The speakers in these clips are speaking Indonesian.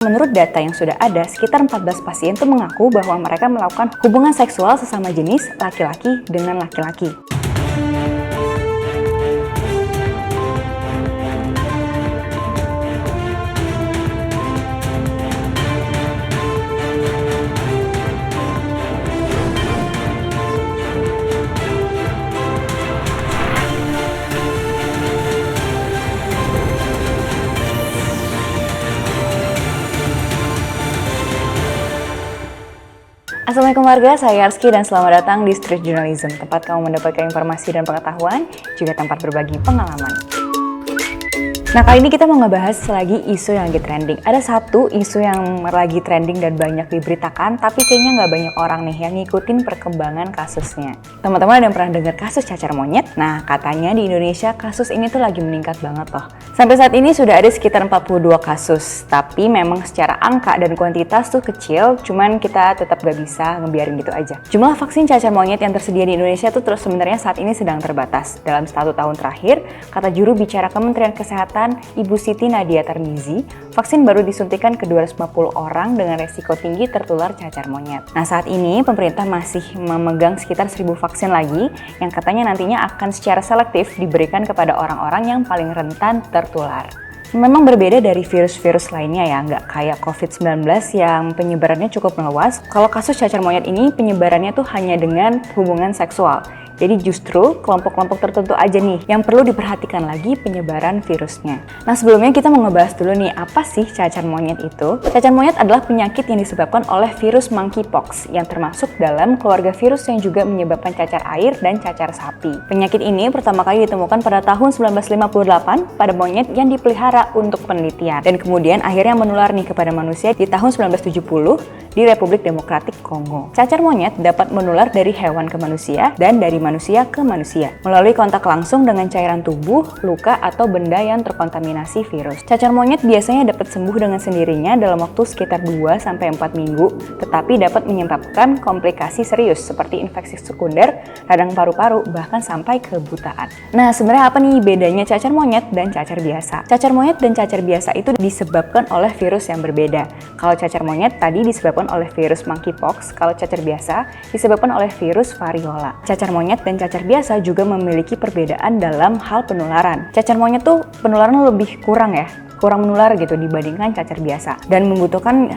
Menurut data yang sudah ada, sekitar 14 pasien tuh mengaku bahwa mereka melakukan hubungan seksual sesama jenis laki-laki dengan laki-laki. Assalamualaikum warga, saya Arski dan selamat datang di Street Journalism, tempat kamu mendapatkan informasi dan pengetahuan, juga tempat berbagi pengalaman. Nah, kali ini kita mau ngebahas lagi isu yang lagi trending. Ada satu isu yang lagi trending dan banyak diberitakan, tapi kayaknya nggak banyak orang nih yang ngikutin perkembangan kasusnya. Teman-teman ada yang pernah dengar kasus cacar monyet? Nah, katanya di Indonesia kasus ini tuh lagi meningkat banget loh. Sampai saat ini sudah ada sekitar 42 kasus, tapi memang secara angka dan kuantitas tuh kecil, cuman kita tetap gak bisa ngebiarin gitu aja. Jumlah vaksin cacar monyet yang tersedia di Indonesia tuh terus sebenarnya saat ini sedang terbatas. Dalam 1 tahun terakhir, kata juru bicara Kementerian Kesehatan, Ibu Siti Nadia Tarmizi, vaksin baru disuntikan ke 250 orang dengan resiko tinggi tertular cacar monyet. Nah, saat ini pemerintah masih memegang sekitar 1.000 vaksin lagi yang katanya nantinya akan secara selektif diberikan kepada orang-orang yang paling rentan tertular. Memang berbeda dari virus-virus lainnya ya, nggak kayak COVID-19 yang penyebarannya cukup meluas. Kalau kasus cacar monyet ini penyebarannya tuh hanya dengan hubungan seksual. Jadi justru kelompok-kelompok tertentu aja nih yang perlu diperhatikan lagi penyebaran virusnya. Nah, sebelumnya kita mau ngebahas dulu nih, apa sih cacar monyet itu? Cacar monyet adalah penyakit yang disebabkan oleh virus monkeypox yang termasuk dalam keluarga virus yang juga menyebabkan cacar air dan cacar sapi. Penyakit ini pertama kali ditemukan pada tahun 1958 pada monyet yang dipelihara untuk penelitian dan kemudian akhirnya menular nih kepada manusia di tahun 1970 di Republik Demokratik Kongo. Cacar monyet dapat menular dari hewan ke manusia dan dari manusia ke manusia melalui kontak langsung dengan cairan tubuh, luka, atau benda yang terkontaminasi virus. Cacar monyet biasanya dapat sembuh dengan sendirinya dalam waktu sekitar 2-4 minggu, tetapi dapat menyebabkan komplikasi serius seperti infeksi sekunder, radang paru-paru, bahkan sampai kebutaan. Nah, sebenarnya apa nih bedanya cacar monyet dan cacar biasa? Cacar monyet dan cacar biasa itu disebabkan oleh virus yang berbeda. Kalau cacar monyet tadi disebabkan oleh virus monkeypox, kalau cacar biasa disebabkan oleh virus variola. Cacar monyet dan cacar biasa juga memiliki perbedaan dalam hal penularan. Cacar monyet tuh penularan lebih kurang menular gitu dibandingkan cacar biasa dan membutuhkan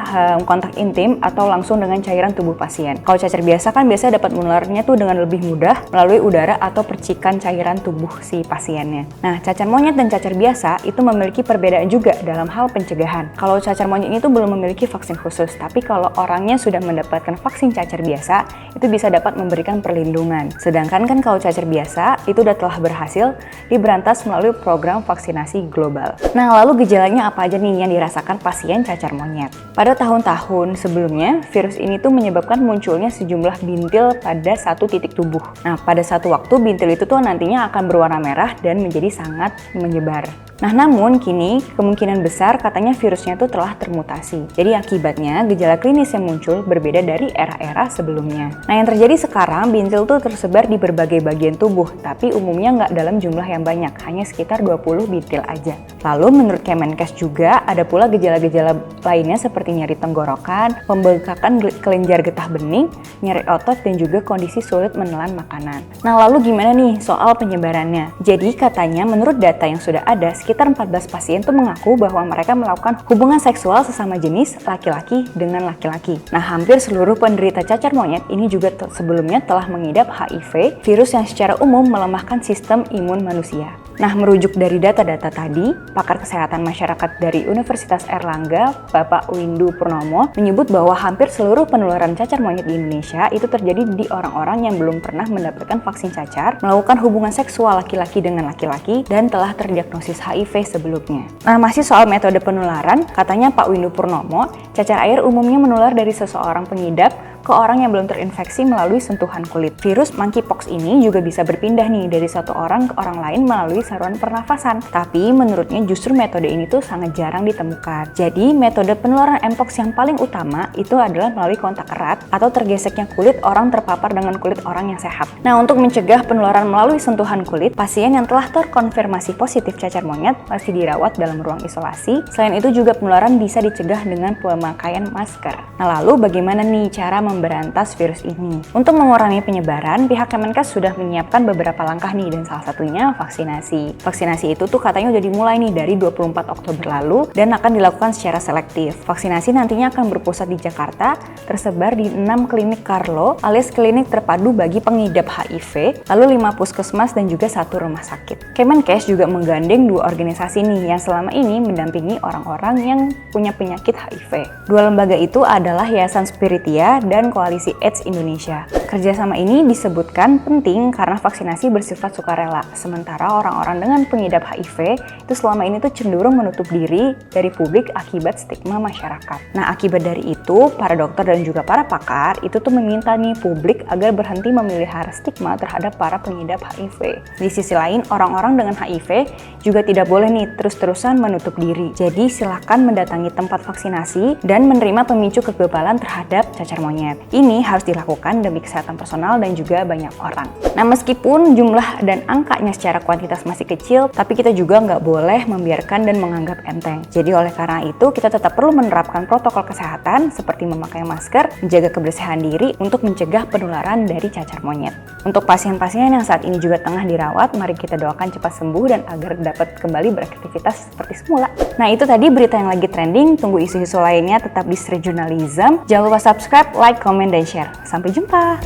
kontak intim atau langsung dengan cairan tubuh pasien. Kalau cacar biasa kan biasanya dapat menularnya tuh dengan lebih mudah melalui udara atau percikan cairan tubuh si pasiennya. Nah, cacar monyet dan cacar biasa itu memiliki perbedaan juga dalam hal pencegahan. Kalau cacar monyet itu belum memiliki vaksin khusus, tapi kalau orangnya sudah mendapatkan vaksin cacar biasa, itu bisa dapat memberikan perlindungan. Sedangkan kan kalau cacar biasa itu telah berhasil diberantas melalui program vaksinasi global. Nah, lalu gejalanya apa aja nih yang dirasakan pasien cacar monyet? Pada tahun-tahun sebelumnya, virus ini tuh menyebabkan munculnya sejumlah bintil pada satu titik tubuh. Nah, pada satu waktu bintil itu tuh nantinya akan berwarna merah dan menjadi sangat menyebar. Nah, namun kini kemungkinan besar katanya virusnya tuh telah termutasi. Jadi akibatnya gejala klinis yang muncul berbeda dari era-era sebelumnya. Nah, yang terjadi sekarang bintil tuh tersebar di berbagai bagian tubuh, tapi umumnya nggak dalam jumlah yang banyak, hanya sekitar 20 bintil aja. Lalu menurut Kemenkes juga ada pula gejala-gejala lainnya seperti nyeri tenggorokan, pembengkakan kelenjar getah bening, nyeri otot, dan juga kondisi sulit menelan makanan. Nah, lalu gimana nih soal penyebarannya? Jadi katanya menurut data yang sudah ada, sekitar 14 pasien tuh mengaku bahwa mereka melakukan hubungan seksual sesama jenis laki-laki dengan laki-laki. Nah, hampir seluruh penderita cacar monyet ini juga sebelumnya telah mengidap HIV, virus yang secara umum melemahkan sistem imun manusia. Nah, merujuk dari data-data tadi, pakar kesehatan masyarakat dari Universitas Airlangga, Bapak Windu Purnomo, menyebut bahwa hampir seluruh penularan cacar monyet di Indonesia itu terjadi di orang-orang yang belum pernah mendapatkan vaksin cacar, melakukan hubungan seksual laki-laki dengan laki-laki, dan telah terdiagnosis HIV sebelumnya. Nah, masih soal metode penularan, katanya Pak Windu Purnomo, cacar air umumnya menular dari seseorang pengidap ke orang yang belum terinfeksi melalui sentuhan kulit. Virus monkeypox ini juga bisa berpindah nih dari satu orang ke orang lain melalui saluran pernafasan. Tapi menurutnya justru metode ini tuh sangat jarang ditemukan. Jadi metode penularan mpox yang paling utama itu adalah melalui kontak erat atau tergeseknya kulit orang terpapar dengan kulit orang yang sehat. Nah, untuk mencegah penularan melalui sentuhan kulit, pasien yang telah terkonfirmasi positif cacar monyet masih dirawat dalam ruang isolasi. Selain itu juga penularan bisa dicegah dengan pemakaian masker. Nah, lalu bagaimana nih cara memberantas virus ini? Untuk mengurangi penyebaran, pihak Kemenkes sudah menyiapkan beberapa langkah nih, dan salah satunya vaksinasi. Vaksinasi itu tuh katanya udah dimulai nih dari 24 Oktober lalu dan akan dilakukan secara selektif. Vaksinasi nantinya akan berpusat di Jakarta, tersebar di 6 klinik Karlo alias klinik terpadu bagi pengidap HIV, lalu 5 puskesmas dan juga 1 rumah sakit. Kemenkes juga menggandeng 2 organisasi nih yang selama ini mendampingi orang-orang yang punya penyakit HIV. 2 lembaga itu adalah Yayasan Spiritia dan Koalisi AIDS Indonesia. Kerjasama ini disebutkan penting karena vaksinasi bersifat sukarela, sementara orang-orang dengan pengidap HIV itu selama ini tuh cenderung menutup diri dari publik akibat stigma masyarakat. Nah, akibat dari itu, para dokter dan juga para pakar itu tuh meminta nih publik agar berhenti memelihara stigma terhadap para pengidap HIV. Di sisi lain, orang-orang dengan HIV juga tidak boleh nih terus-terusan menutup diri. Jadi silakan mendatangi tempat vaksinasi dan menerima pemicu kekebalan terhadap cacar monyet. Ini harus dilakukan demi kesehatan personal dan juga banyak orang. Nah, meskipun jumlah dan angkanya secara kuantitas masih kecil, tapi kita juga nggak boleh membiarkan dan menganggap enteng. Jadi oleh karena itu, kita tetap perlu menerapkan protokol kesehatan seperti memakai masker, menjaga kebersihan diri untuk mencegah penularan dari cacar monyet. Untuk pasien-pasien yang saat ini juga tengah dirawat, mari kita doakan cepat sembuh dan agar dapat kembali beraktivitas seperti semula. Nah, itu tadi berita yang lagi trending. Tunggu isu-isu lainnya tetap di Street Journalism. Jangan lupa subscribe, like, comment, dan share. Sampai jumpa!